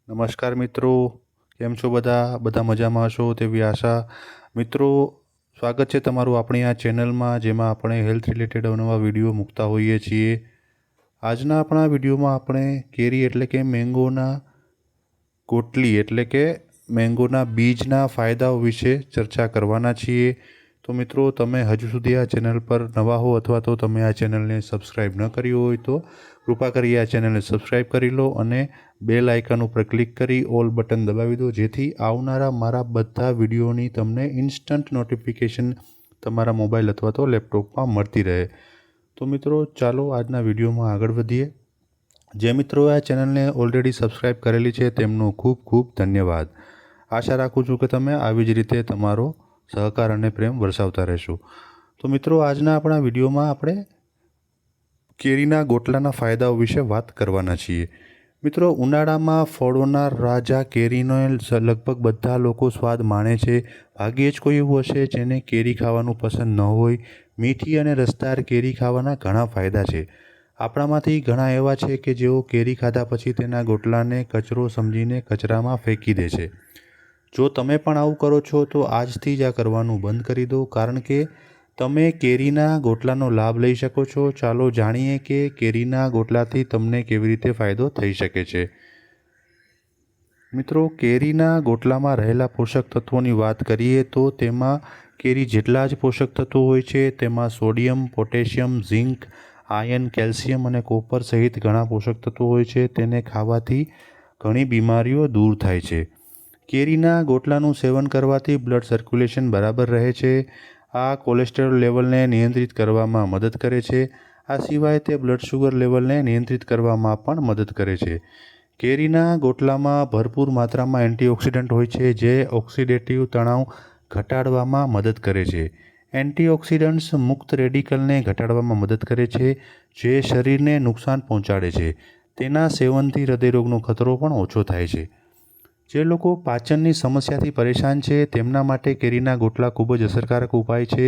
નમસ્કાર મિત્રો, કેમ છો બધા? બધા મજામાં હશો તેવી આશા. મિત્રો, સ્વાગત છે તમારું આપણી આ ચેનલમાં, જેમાં આપણે હેલ્થ રિલેટેડ અવનવા વિડીયો મૂકતા હોઈએ છીએ. આજના આપણા વિડીયોમાં આપણે કેરી એટલે કે મેંગોના ગોટલી એટલે કે મેંગોના બીજના ફાયદાઓ વિશે ચર્ચા કરવાના છીએ. તો મિત્રો, તમે હજુ સુધી આ ચેનલ પર નવા હો અથવા તો તમે આ ચેનલને સબસ્ક્રાઈબ ન કરી હોય તો કૃપા કરી આ ચેનલને સબસ્ક્રાઈબ કરી લો અને બેલ આઇકન ઉપર ક્લિક કરી ઓલ બટન દબાવી દો, જેથી આવનારા મારા બધા વિડીયોની તમને ઇન્સ્ટન્ટ નોટિફિકેશન તમારા મોબાઈલ અથવા તો લેપટોપમાં મળતી રહે. તો મિત્રો, ચાલો આજના વિડીયોમાં આગળ વધીએ. જે મિત્રોએ આ ચેનલને ઓલરેડી સબસ્ક્રાઈબ કરેલી છે તેમનો ખૂબ ખૂબ ધન્યવાદ. આશા રાખું છું કે તમે આવી જ રીતે તમારો સહકાર અને પ્રેમ વરસાવતા રહેશો. તો મિત્રો, આજના આપણા વિડીયોમાં આપણે કેરીના ગોટલાના ફાયદાઓ વિશે વાત કરવાના છીએ. મિત્રો, ઉનાળામાં ફળોના રાજા કેરીનો લગભગ બધા લોકો સ્વાદ માણે છે. ભાગ્યે જ કોઈ એવું હશે જેને કેરી ખાવાનું પસંદ ન હોય. મીઠી અને રસદાર કેરી ખાવાના ઘણા ફાયદા છે. આપણામાંથી ઘણા એવા છે કે જેઓ કેરી ખાધા પછી તેના ગોટલાને કચરો સમજીને કચરામાં ફેંકી દે છે. જો તમે પણ આવું કરો છો તો આજથી જ આ કરવાનું બંધ કરી દો, કારણ કે તમે કેરીના ગોટલાનો લાભ લઈ શકો છો. ચાલો જાણીએ કે કેરીના ગોટલાથી તમને કેવી રીતે ફાયદો થઈ શકે છે. મિત્રો, કેરીના ગોટલામાં રહેલા પોષક તત્વોની વાત કરીએ તો તેમાં કેરી જેટલા જ પોષક તત્વો હોય છે તેમાં sodium, potassium, zinc, iron, calcium અને કોપર સહિત ઘણા પોષક તત્વો હોય છે. તેને ખાવાથી ઘણી બીમારીઓ દૂર થાય છે. કેરીના ગોટલાનું સેવન કરવાથી બ્લડ સર્ક્યુલેશન બરાબર રહે છે. આ કોલેસ્ટેરોલ લેવલને નિયંત્રિત કરવામાં મદદ કરે છે. આ સિવાય તે બ્લડ શુગર લેવલને નિયંત્રિત કરવામાં પણ મદદ કરે છે. કેરીના ગોટલામાં ભરપૂર માત્રામાં એન્ટીઓક્સિડન્ટ હોય છે, જે ઓક્સિડેટિવ તણાવ ઘટાડવામાં મદદ કરે છે. એન્ટીઓક્સિડન્ટ્સ મુક્ત રેડિકલને ઘટાડવામાં મદદ કરે છે, જે શરીરને નુકસાન પહોંચાડે છે. તેના સેવનથી હૃદયરોગનો ખતરો પણ ઓછો થાય છે. જે લોકો પાચનની સમસ્યાથી પરેશાન છે તેમના માટે કેરીના ગોટલા ખૂબ જ અસરકારક ઉપાય છે.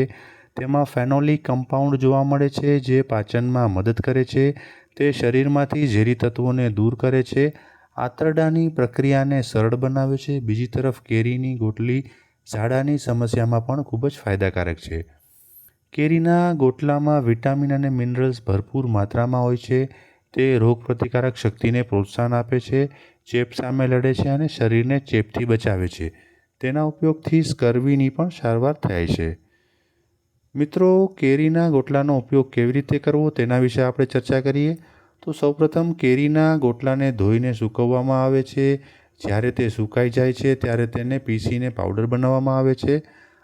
તેમાં ફેનોલિક કમ્પાઉન્ડ જોવા મળે છે, જે પાચનમાં મદદ કરે છે. તે શરીરમાંથી ઝેરી તત્વોને દૂર કરે છે, આંતરડાની પ્રક્રિયાને સરળ બનાવે છે. બીજી તરફ કેરીની ગોટલી ઝાડાની સમસ્યામાં પણ ખૂબ જ ફાયદાકારક છે. કેરીના ગોટલામાં વિટામિન અને મિનરલ્સ ભરપૂર માત્રામાં હોય છે. તે રોગપ્રતિકારક શક્તિને પ્રોત્સાહન આપે છે, ચેપ સામે લડે છે અને શરીરને ચેપથી બચાવે છે. તેના ઉપયોગથી સ્કર્વીની પણ સારવાર થાય છે. મિત્રો, કેરીના ગોટલાનો ઉપયોગ કેવી રીતે કરવો તેના વિશે આપણે ચર્ચા કરીએ. તો સૌપ્રથમ કેરીના ગોટલાને ધોઈને સૂકવવામાં આવે છે. જ્યારે તે સુકાઈ જાય છે ત્યારે તેને પીસીને પાવડર બનાવવામાં આવે છે.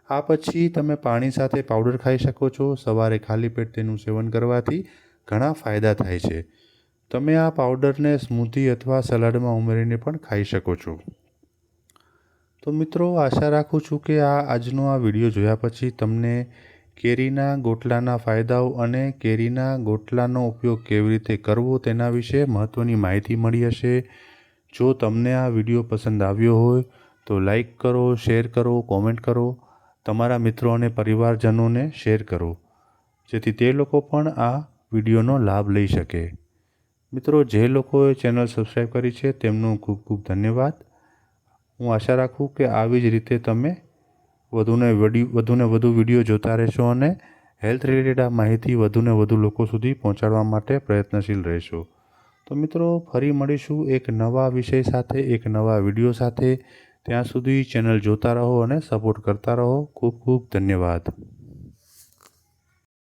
આ પછી તમે પાણી સાથે પાવડર ખાઈ શકો છો. સવારે ખાલી પેટ તેનું સેવન કરવાથી ઘણા ફાયદા થાય છે. તમે આ પાવડરને સ્મૂધી અથવા સલાડમાં ઉમેરીને પણ ખાઈ શકો છો. તો મિત્રો, આશા રાખું છું કે આજનો આ વિડીયો જોયા પછી તમને કેરીના ગોટલાના ફાયદાઓ અને કેરીના ગોટલાનો ઉપયોગ કેવી રીતે કરવો તેના વિશે મહત્ત્વની માહિતી મળી હશે. જો તમને આ વિડીયો પસંદ આવ્યો હોય તો લાઈક કરો, શેર કરો, કોમેન્ટ કરો. તમારા મિત્રો અને પરિવારજનોને શેર કરો, જેથી તે લોકો પણ આ વિડીયોનો લાભ લઈ શકે. મિત્રો, જે લોકોએ ચેનલ સબસ્ક્રાઈબ કરી છે તેમનો ખૂબ ખૂબ ધન્યવાદ. હું આશા રાખું કે આવી જ રીતે તમે વધુને વધુ વિડીયો જોતા રહેશો અને હેલ્થ રિલેટેડ આ માહિતી વધુને વધુ લોકો સુધી પહોંચાડવા માટે પ્રયત્નશીલ રહેશો. તો મિત્રો, ફરી મળીશું એક નવા વિષય સાથે, એક નવા વિડીયો સાથે. ત્યાં સુધી ચેનલ જોતા રહો અને સપોર્ટ કરતા રહો. ખૂબ ખૂબ ધન્યવાદ.